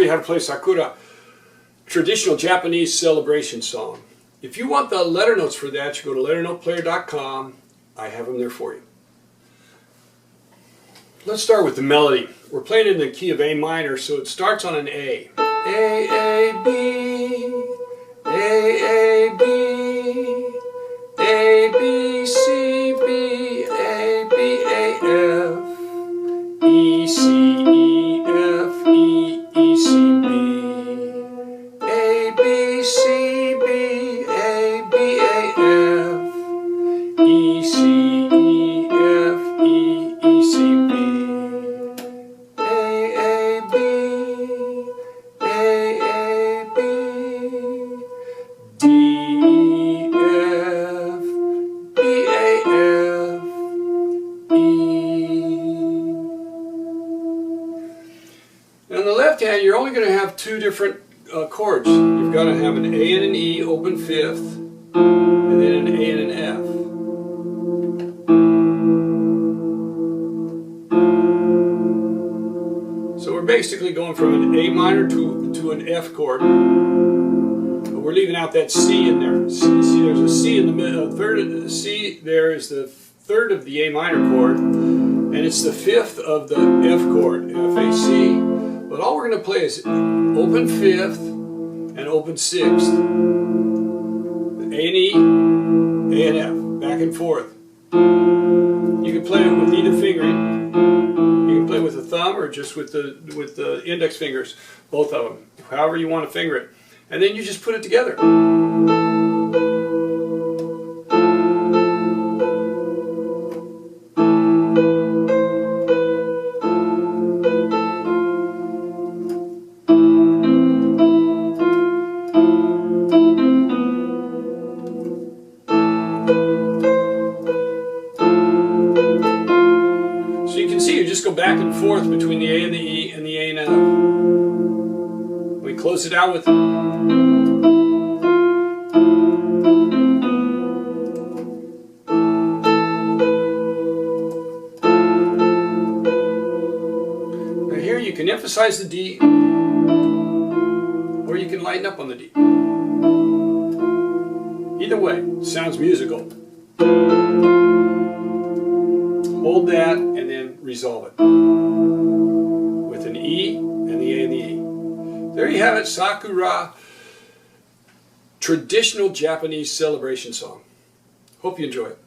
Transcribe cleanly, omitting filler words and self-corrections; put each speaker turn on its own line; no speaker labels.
you how to play Sakura, traditional Japanese celebration song. If you want the letter notes for that, you go to LetterNotePlayer.com. I have them there for you. Let's start with the melody. We're playing in the key of A minor, so it starts on an A. A, A, B, A, A, B, A, B, C, B, A, B, A, F, E, C, E, F, E, E, C, B, A, B, C, B, A, B, A, F, E, C, E, F, E, E, C, B. On the left hand, you're only going to have two different chords. You've got to have an A and an E, open fifth, and then an A and an F. So we're basically going from an A minor to an F chord. But we're leaving out that C in there. See, there's a C in the middle. Third of the C there is the third of the A minor chord, and it's the fifth of the F chord, F, A, C. But all we're going to play is open fifth and open sixth. A and E, A and F, back and forth. You can play it with either fingering. You can play with the thumb or just with the index fingers, both of them, however you want to finger it. And then you just put it together. So you can see you just go back and forth between the A and the E and the A and F. We close it out with now here you can emphasize the D, or you can lighten up on the D. Either way, it sounds musical. Hold that and then resolve it with an E and the A and the E. There you have it, Sakura, traditional Japanese celebration song. Hope you enjoy it.